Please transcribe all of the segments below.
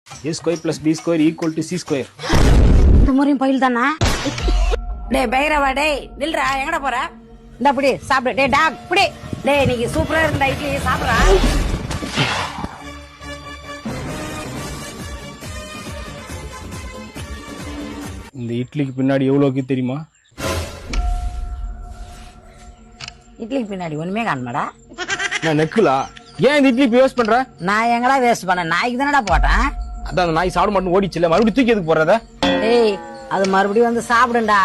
A square plus B square equal to C square. இந்த முறையும் பயில் தானா? டேய் பைரவா டேய் நில்றா எங்கடா போற? இந்த அப்படி சாப்பிடு. டேய் டாக் புடி. டேய் இன்னைக்கு சூப்பரா இருந்தா இட்லி சாப்பிடுறா. இந்த இட்லிக்கு பின்னாடி எவ்வளோக்கு தெரியுமா? இட்லிக்கு பின்னாடி ஒண்ணுமே காணமாடா. நான் நெக்குலா. ஏன் இந்த இட்லி இப்ப வேஸ்ட் பண்ற? நான் எங்கடா வேஸ்ட் பண்ண? நாய்க்கு தானடா போட்டேன். அதான் அந்த நாய் சாப்பிட மாட்டேன் ஓடிச்சுல, மறுபடியும் தூக்கி எதுக்கு போடுறத? டேய் அது மறுபடியும் வந்து சாப்பிடுண்டா.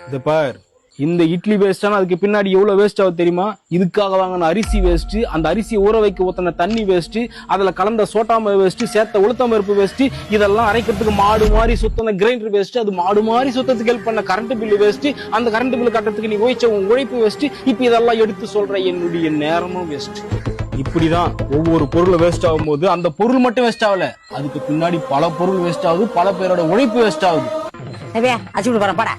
இது பார், இந்த இட்லி வேஸ்டான அதுக்கு பின்னாடி எவ்வளவு வேஸ்ட் ஆகுது தெரியுமா? இதுக்காக வாங்கின அரிசி வேஸ்ட், அந்த அரிசியை ஊற வைக்க ஊத்தின தண்ணி வேஸ்ட், அதுல கலந்த சோட்டாம வேஸ்ட், சேர்த்த உளுத்தம் பருப்பு வேஸ்ட், இதெல்லாம் அரைக்கிறதுக்கு மாடு மாதிரி சுத்தன கிரைண்டர் வேஸ்ட், அது மாடு மாதிரி சுத்தத்துக்கு ஹெல்ப் பண்ண கரண்ட் பில்லு வேஸ்ட், அந்த கரண்ட் பில்லு கட்டுறதுக்கு நீ உழைச்ச உன் உழைப்பு வேஸ்ட். இப்ப இதெல்லாம் எடுத்து சொல்ற என்னுடைய நேரமும் வேஸ்ட். இப்படிதான் ஒவ்வொரு பொருள் வேஸ்ட் ஆகும் போது அந்த பொருள் மட்டும் வேஸ்ட் ஆகல, அதுக்கு பின்னாடி பல பொருள் வேஸ்ட் ஆகுது, பல பேரோட உழைப்பு வேஸ்ட் ஆகுது. அச்சுட்டு போற பட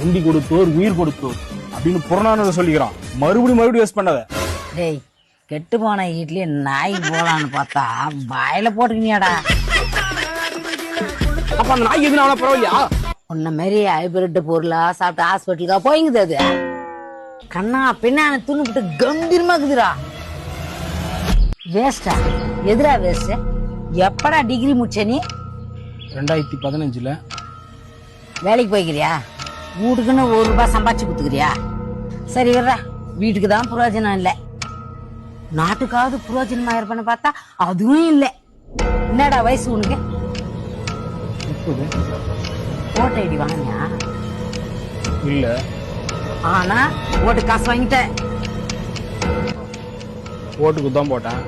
உண்டி கொடுத்தோர் உயிர் கொடுத்தோர் அப்படின்னு புறநானூறு சொல்லிக்கிறான். மறுபடியும் வேஸ்ட் பண்ணாத. டேய் கெட்டு போன இட்லி நாய் போலான்னு பார்த்தா வாயில போட்டுக்கினியாடா. அப்ப அந்த நாய் எதுனா அவ்வளவு பரவாயில்லையா? உன்ன மாதிரி ஹைபிரிட் பொருளா சாப்பிட்டு ஹாஸ்பிட்டலுக்கா போய்ங்குது அது. கண்ணா பின்னான துணுப்பிட்டு கம்பீரமா இருக்குதுடா. வேஸ்டா? எதுரா வேஸ்ட்? எப்படா டிகிரி முடிச்ச நீ? 2015ல. வேலைக்கு போய்க்கிறியா? வீட்டுக்குன்னு ₹1 சம்பாதிச்சு குத்துக்கிறியா? சரி வர்றா, வீட்டுக்கு தான் புரோஜனம் இல்லை, நாட்டுக்காவது புரோஜனமா இருப்பேன்னு பார்த்தா அதுவும் இல்லை. என்னடா வயசு உனக்கு? ஓட்டு ஐடி வாங்கினியா? இல்ல. ஆனா ஓட்டு காசு வாங்கிட்ட. ஓட்டுக்கு தான் போட்டேன்.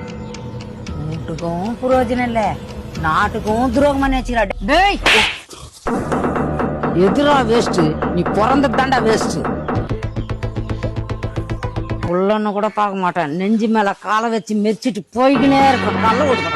வீட்டுக்கும் புரோஜனம் இல்ல, நாட்டுக்கும் துரோகம் பண்ணி வச்சுக்கிறா. டேய் எதுரா வேஸ்ட்? நீ பிறந்த தாண்டா வேஸ்ட். உள்ளன்னு கூட பார்க்க மாட்டேன், நெஞ்சு மேல காலை வச்சு மெரிச்சிட்டு போய்கினே இருக்க. கல்ல ஓட்டு